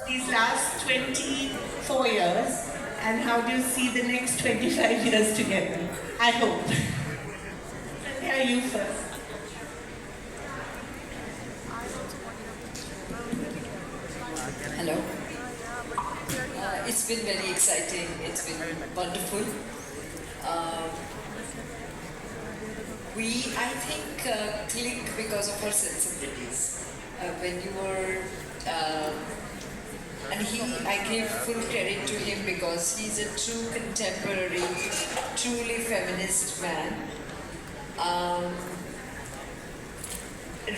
these last 24 years, and how do you see the next 25 years together? I hope. Yeah, you first. Hello. It's been very exciting. It's been wonderful. Uh, I think, click because of our sensibilities. When you were, I give full credit to him because he's a true contemporary, truly feminist man. Um,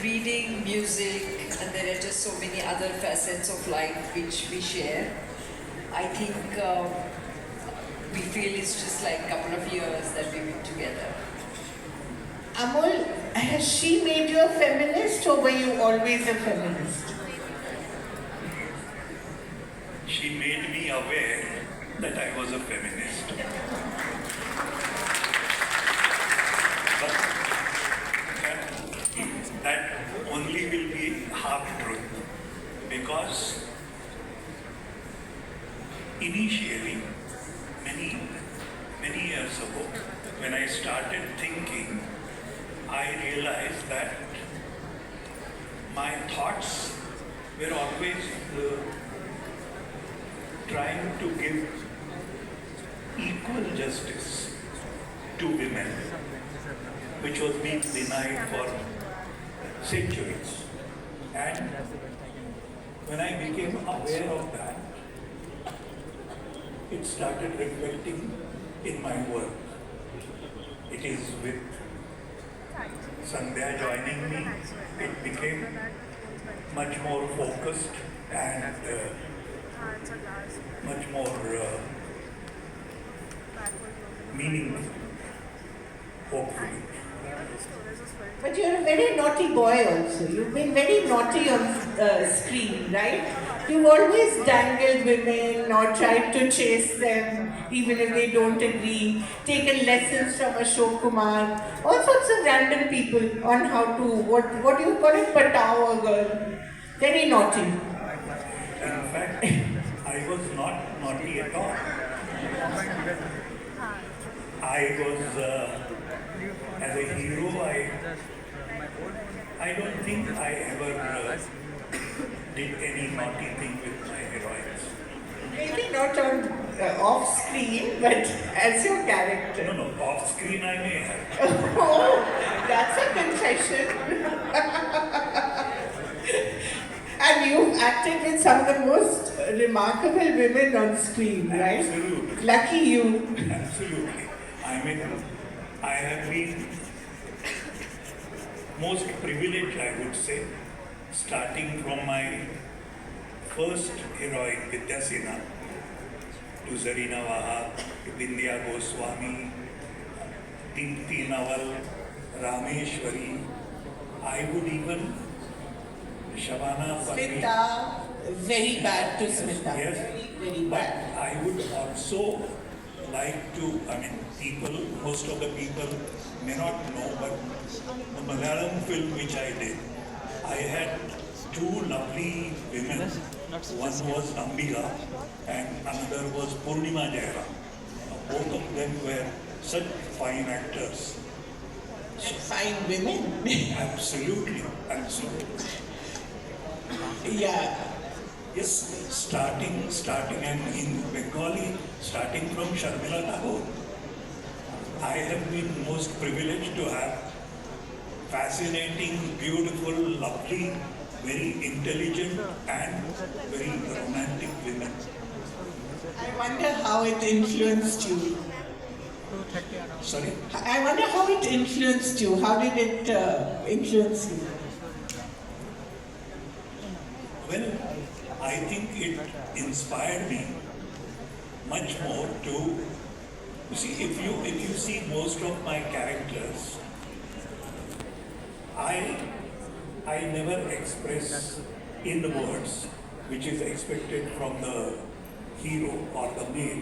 Reading, music, and there are just so many other facets of life which we share. I think we feel it's just like a couple of years that we've been together. Amol, has she made you a feminist or were you always a feminist? She made me aware that I was a feminist. But that only will be half truth. Because initially, many years ago, when I started thinking, I realized that my thoughts were always trying to give equal justice to women, which was being denied for centuries. And when I became aware of that, it started reflecting in my work. It is with Sandhya joining me, it became much more focused and much more meaningful, hopefully. But you're a very naughty boy also. You've been very naughty on screen, right? You've always dangled women or tried to chase them even if they don't agree, taken lessons from Ashok Kumar, all sorts of random people on how to, what do you call it, patao a girl. Very naughty. In fact, I was not naughty at all. I was, as a hero, I don't think I ever did any naughty thing with my heroines. Maybe not on off screen, but as your character. No, off screen I may have. Oh, that's a confession. And you've acted with some of the most remarkable women on screen, right? Absolutely. Lucky you. Absolutely. I mean, I have been most privileged, I would say, starting from my first heroine, Vidya Sena, to Zarina Wahab, to Bindya Goswami, Deepti Nawal, Rameshwari. I would even Shabana Patni. Smita, very bad to Smita. Yes. Very But bad. I would also like to, most of the people may not know, but the Malayalam film which I did, I had two lovely women. One was Ambika and another was Purnima Jaira. Both of them were such fine actors. And fine women. Absolutely, absolutely. Yeah. Yes, starting and in Bengali, starting from Sharmila Tagore. I have been most privileged to have fascinating, beautiful, lovely, very intelligent and very romantic women. I wonder how it influenced you. Sorry? I wonder how it influenced you. How did it influence you? Well, I think it inspired me much more to, you see, if you see most of my characters, I never express in the words which is expected from the hero or the male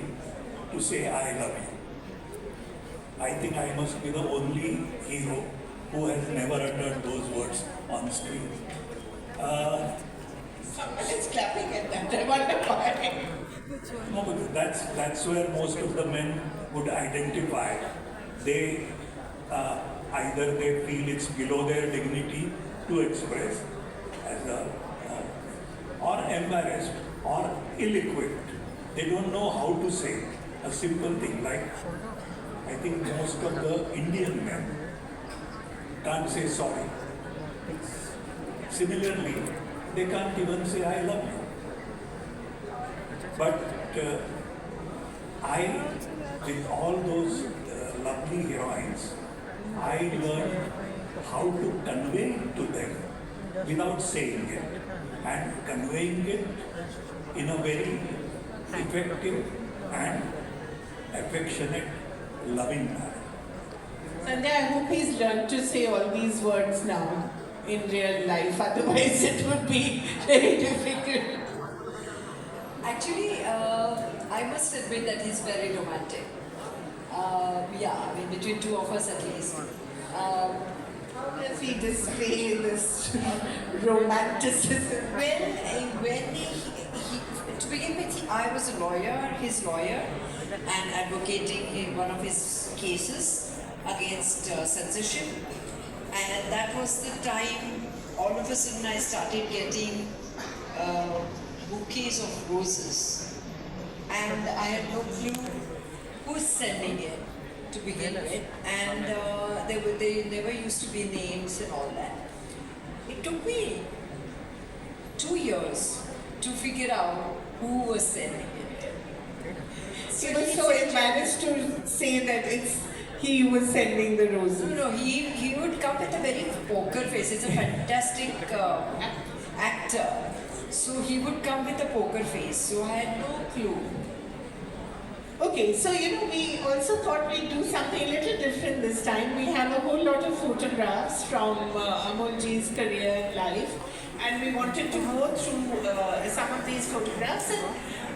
to say I love you. I think I must be the only hero who has never uttered those words on screen. Someone is clapping at that. I wonder why. No, but that's where most of the men would identify. They either they feel it's below their dignity to express as a or embarrassed or ill-equipped. They don't know how to say a simple thing like I think most of the Indian men can't say sorry. Similarly, they can't even say I love you. But with all those lovely heroines, I learned how to convey to them without saying it and conveying it in a very effective and affectionate, loving manner. Sunday, I hope he's learned to say all these words now in real life, otherwise it would be very difficult. Actually, I must admit that he's very romantic. Yeah, I mean, between two of us at least. How does he display this romanticism? When to begin with, I was a lawyer, his lawyer, and advocating in one of his cases against censorship. And that was the time, all of a sudden, I started getting bouquets of roses. And I had no clue who's sending it to begin with. And they never used to be names and all that. It took me 2 years to figure out who was sending it. He was so embarrassed to say that he was sending the roses. No, he would come with a very poker face. He's a fantastic actor. So he would come with a poker face. So I had no clue. Okay, so we also thought we'd do something a little different this time. We have a whole lot of photographs from Amolji's career and life, and we wanted to go through some of these photographs and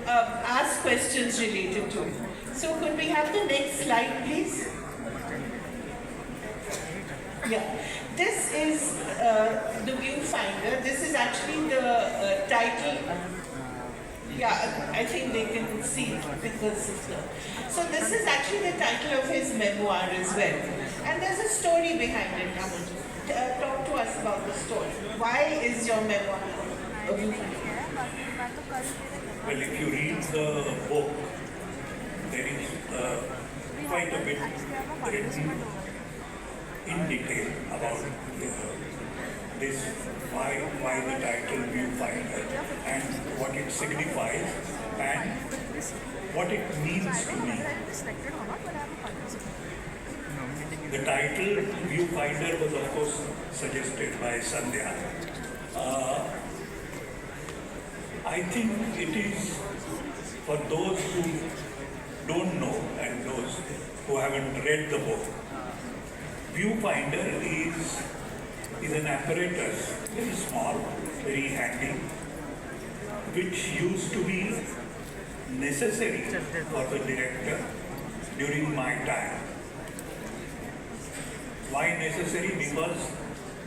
ask questions related to it. So could we have the next slide, please? Yeah, this is the viewfinder. This is actually the title. Yeah, I think they can see it because of the... So this is actually the title of his memoir as well. And there's a story behind it, Amol. Talk to us about the story. Why is your memoir a viewfinder? Well, if you read the book, there is quite a bit written in detail about this, why the title Viewfinder and what it signifies and what it means to me. The title Viewfinder was of course suggested by Sandhya. I think it is for those who don't know and those who haven't read the book. Viewfinder is an apparatus, very small, very handy, which used to be necessary for the director during my time. Why necessary? Because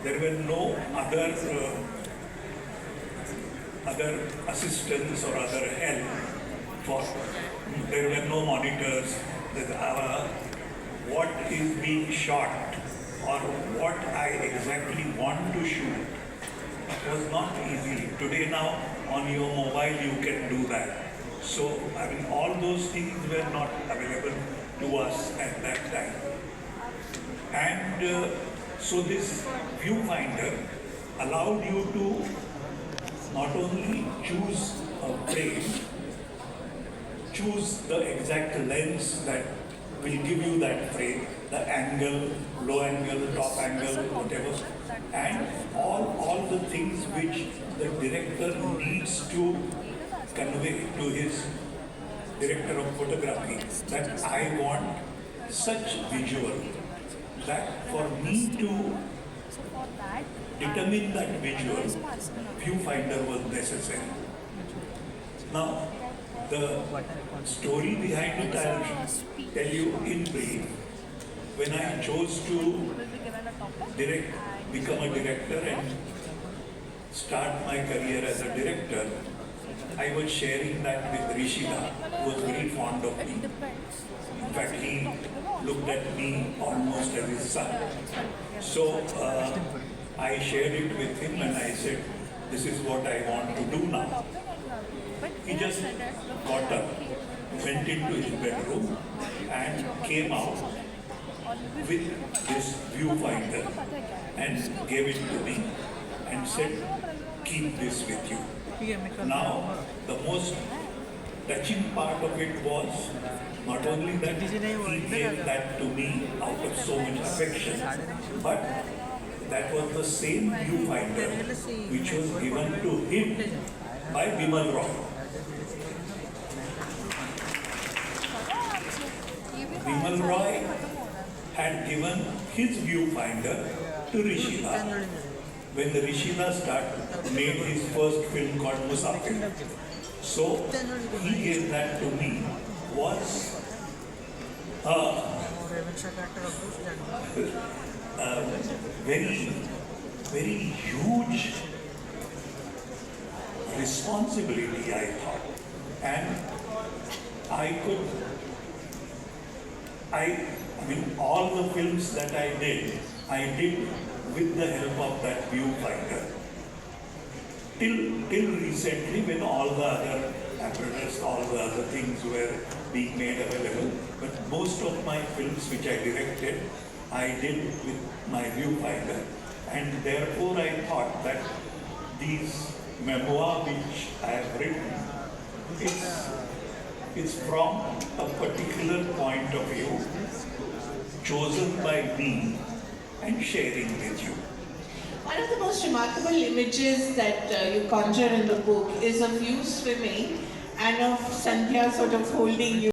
there were no other assistance or other help. There were no monitors. What is being shot or what I exactly want to shoot was not easy. Today now on your mobile you can do that. So I mean all those things were not available to us at that time. And so this viewfinder allowed you to not only choose a frame, choose the exact lens that will give you that frame, the angle, low angle, top angle, whatever, and all the things which the director needs to convey to his director of photography, that I want such visual, that for me to determine that visual, viewfinder was necessary. Now, the story behind it I'll tell you in brief. When I chose to become a director and start my career as a director, I was sharing that with Rishida, who was very fond of me. In fact, he looked at me almost as his son. So I shared it with him and I said, this is what I want to do now. He just got up, went into his bedroom and came out with this viewfinder and gave it to me and said, keep this with you. Now, the most touching part of it was not only that he gave that to me out of so much affection, but that was the same viewfinder which was given to him by Bimal Roy. Bimal Roy had given his viewfinder to Rishida when the Rishida made his first film called Musafir. So he gave that to me was a very, very huge responsibility, I thought. And I mean, all the films that I did with the help of that viewfinder. Till recently, when all the other apparatus, all the other things were being made available, but most of my films which I directed, I did with my viewfinder. And therefore I thought that these memoir which I have written is from a particular point of view, chosen by me and sharing with you. One of the most remarkable images that you conjure in the book is of you swimming and of Sandhya sort of holding you.